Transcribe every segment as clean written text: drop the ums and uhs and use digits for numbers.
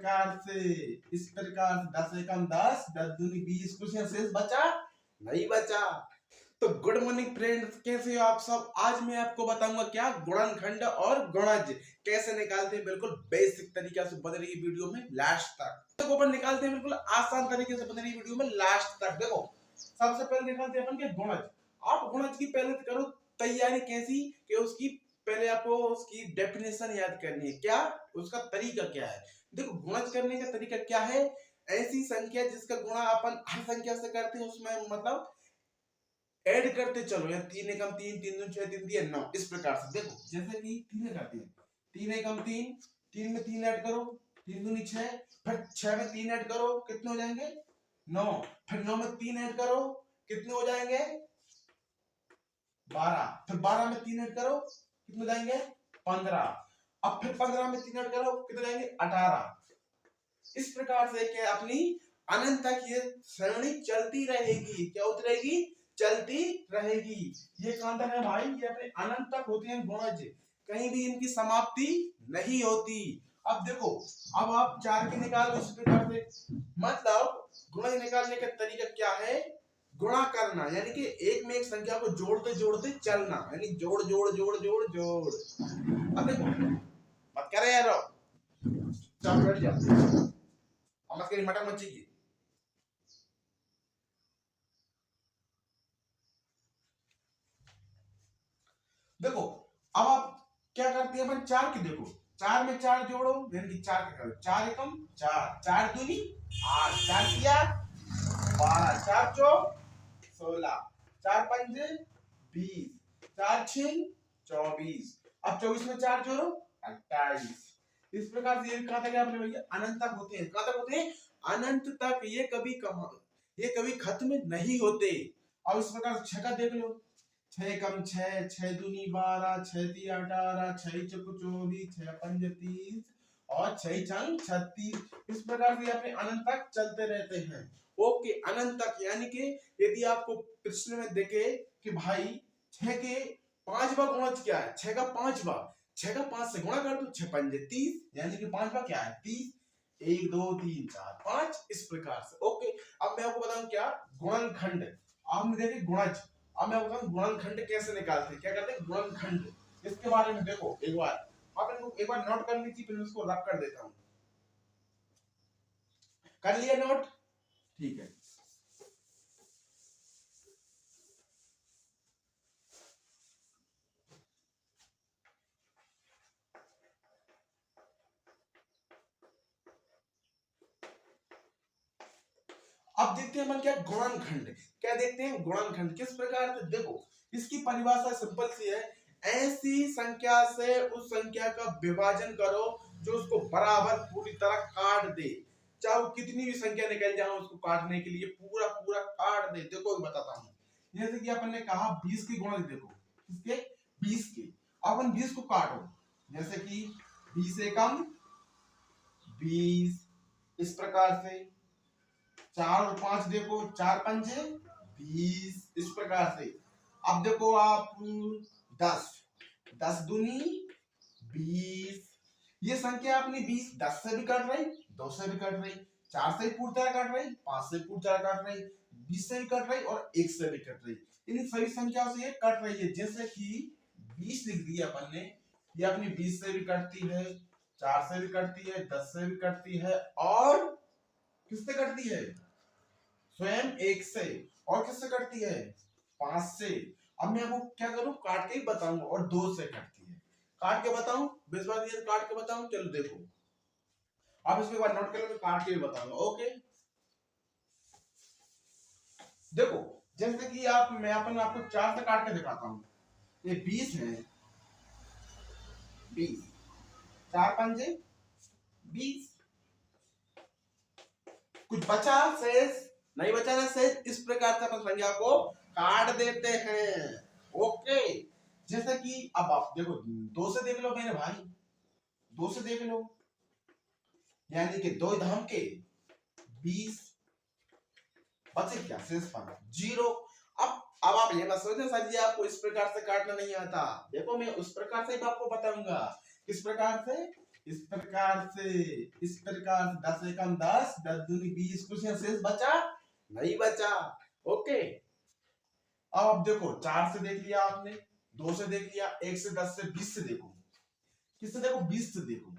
इस प्रकार से 10 एकम 10, 10 दूनी 20, कुछ शेष बचा नहीं बचा। तो गुड मॉर्निंग फ्रेंड्स, कैसे हो आप सब। आज मैं आपको बताऊंगा क्या गुणनखंड और गुणज कैसे निकालते हैं, बिल्कुल बेसिक तरीके से बन रही वीडियो में लास्ट तक। तो अपन निकालते हैं बिल्कुल आसान तरीके से बन रही वीडियो में लास्ट तक। देखो सबसे पहले निकालते हैं अपन के गुणज। आप गुणज की पहले करो तैयारी कैसी कि उसकी पहले आपको उसकी डेफिनेशन याद करनी है, क्या उसका तरीका क्या है। देखो गुणज करने का तरीका क्या है, ऐसी संख्या जिसका गुणा अपन हर संख्या से करते हैं उसमें मतलब ऐड करते चलो, या 3 एकम 3, 3 दूनी 6, 3 दिया 9, इस प्रकार से। देखो जैसे कि 3 करते हैं, 3 एकम 3, 3 में 3 ऐड करो, 3 दूनी 6, फिर 6 में 3 ऐड करो, कितने हो जाएंगे 9, फिर 9 में 3 ऐड करो, कितने हो जाएंगे 12, फिर 12 में 3 ऐड करो, कितने हो जाएंगे 15, अब फिर 15 में 3 ऐड करो, कितने हो जाएंगे 18। इस प्रकार से क्या अपनी अनंत तक ये श्रेणी चलती रहेगी, क्या होती रहेगी, चलती रहेगी। ये कहां तक है भाई, ये अपने अनंत तक होते हैं गुणज, कहीं भी इनकी समाप्ति नहीं होती। अब देखो, अब आप 4 के निकालो इस प्रकार से, मतलब गुणज निकालने का तरीका क्या है, गुणा करना, यानी कि एक में एक संख्या को जोड़ते जोड़ते चलना, यानी जोड़ जोड़ जोड़ जोड़ जोड़। अब देखो मत करे यार, चल बैठ जा, मत करी मटर मच्छी की। देखो अब आप क्या करते हैं अपन 4 की, देखो 4 में 4 जोड़ो, यानी कि 4 का करो, 4 एकम 4, 4 दूनी 8, 4 किया 12, 4 चौक 16, 4 पंजे 20, 4 छीन 24, अब 24 में 4 जोड़ो 28। इस प्रकार से ये कहां तक है अपने भैया, अनंत तक होते हैं। कहां तक होते हैं, अनंत तक। ये कभी खत्म नहीं होते। अब इस प्रकार से 6 का देख लो, 6 एकम 6, 6 दूनी 12, 6 ती 18, 6 चौक 24, 6 पंजे 30 और 6 छंग 36। इस प्रकार से अपने अनंत तक चलते रहते हैं। ओके, अनंत तक, यानी कि यदि आपको प्रश्न में देखे कि भाई 6 के 5वां गुणज क्या है, 6 का 5वां, 6 का 5 से गुणा कर दो, 6 पंजे 30, यानी कि 5वां क्या है 30, 1 2 3 4 5, इस प्रकार से। ओके, अब मैं आपको बताऊं क्या गुणनखंड। आपने देखे गुणज, अब मैं बताऊं गुणनखंड कैसे निकालते हैं, क्या करते हैं गुणनखंड, इसके बारे में देखो एक बार आप इनको एक बार नोट कर लीजिए, फिर उसको रब कर देता हूं। कर लिया नोट, ठीक है। अब देखते हैं अपन क्या गुणनखंड, क्या देखते हैं गुणनखंड किस प्रकार से। देखो इसकी परिभाषा सिंपल सी है, ऐसी संख्या से उस संख्या का विभाजन करो जो उसको बराबर पूरी तरह काट दे, चाहे वो कितनी भी संख्या निकल जाए उसको काटने के लिए पूरा पूरा काट दे। देखो बताता हूँ, जैसे कि अपन ने कहा 20 के गुणज, देखो किसके 20 के, अपन 20 को काटो, जैसे कि 20 एकम 20, इस प्रकार से 4 और 5 देखो, 4 पंजे 20, इस प्रकार से। अब देखो आप 10, 10 दूनी 20, ये संख्या अपनी 20 10 से भी कट रही, 2 से भी कट रही, 4 से भी पूरी तरह कट रही, 5 से भी पूरी तरह कट रही, 20 से भी कट रही और 1 से भी कट रही। इन सभी संख्याओं से ये कट रही है, जैसे कि 20 लिख दिया अपन ने, ये अपनी 20 से भी कटती है, 4 से भी कटती है, 10 से भी कटती है और किससे कटती है, स्वयं 1 से, और किससे कटती है 5 से। अब मैं आपको क्या करूं, काट के ही बताऊंगा, और 2 से कटती है, काट के बताऊं, विश्वास ये काट के बताऊं, चलो देखो आप इसके बाद नोट कर लो, मैं काट के भी बताऊंगा। ओके देखो जैसे कि मैं आपको 4 से काट के दिखाता हूं, ये 20 है, 20 4 पंजे 20, कुछ बचा शेष नहीं बचा ना शेष, इस प्रकार से अपन संख्या को काट देते हैं। ओके, जैसे कि अब आप देखो 2 से देख लो मेरे भाई, 2 से देख लो, यानी कि 2 धाम के 20, बचे क्या शेष पर 0। अब आप ये मत सोचना सर जी आपको इस प्रकार से काटना नहीं आता, देखो मैं उस प्रकार से आपको बताऊंगा, किस प्रकार से, इस प्रकार से 10 एकम 10, 10 दूनी 20, कुछ यहाँ शेष बचा नहीं बचा। ओके, अब आप देखो 4 से देख लिया आपने, 2 से देख लिया, 1 से 10 से 20 से देखो, किससे देखो 20 से देखो,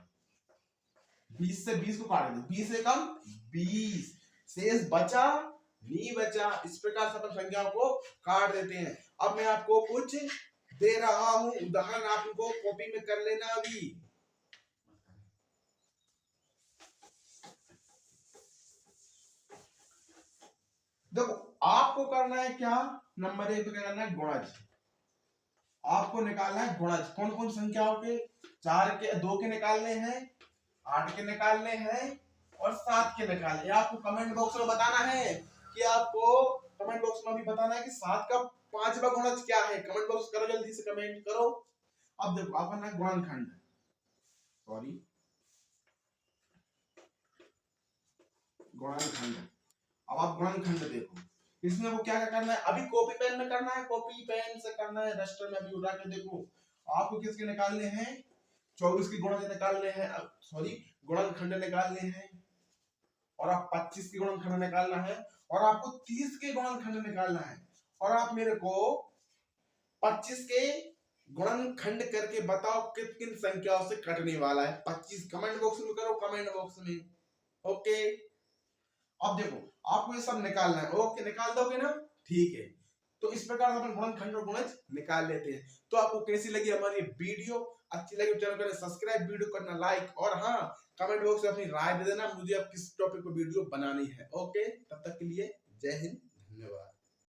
20 से 20 को काट दो, 20 एकम 20, शेष बचा नहीं बचा। इस प्रकार से अपन संख्याओं को काट देते हैं। अब मैं आपको कुछ दे रहा हूं उदाहरण, आप इनको कॉपी में कर लेना अभी। देखो आपको करना है क्या, नंबर 1 पे करना है गुणज, आपको निकालना है गुणज। कौन कौन संख्याओं के, 4 के, 2 के निकालने हैं, 8 के निकालने हैं और 7 के निकालने। आपको कमेंट बॉक्स में बताना है कि आपको कमेंट बॉक्स में भी बताना है कि 7 का 5वां गुणज क्या है। कमेंट बॉक्स करो, जल्दी से कमेंट करो। अब देखो आप करना है गुणनखंड, सॉरी गुणनखंड। अब आप गुणनखंड देखो, इसमें वो क्या क्या करना है, अभी कॉपी पेन में करना है, कॉपी पेन से करना है, रजिस्टर में अभी उठा के देखो। आपको किसके निकालने हैं, 24 की गुणज निकालने हैं, सॉरी गुणनखंड निकालने हैं, और आप 25 की गुणनखंड निकालना है, और आपको 30 के गुणनखंड निकालना है। और आप मेरे को 25 के गुणनखंड करके बताओ किन किन संख्याओं से कटने वाला है। 25 कमेंट बॉक्स में करो, कमेंट बॉक्स में। ओके, अब देखो आपको ये सब निकालना है। ओके, निकाल दोगे ना, ठीक है। तो इस प्रकार से अपन गुणनखंड और गुणज निकाल लेते हैं। तो आपको कैसी लगी हमारी वीडियो, अच्छी लगी चैनल को सब्सक्राइब, वीडियो करना लाइक, और हाँ कमेंट बॉक्स में अपनी राय दे देना मुझे अब किस टॉपिक पर वीडियो बनानी है। ओके, तब तक के लिए जय हिंद, धन्यवाद।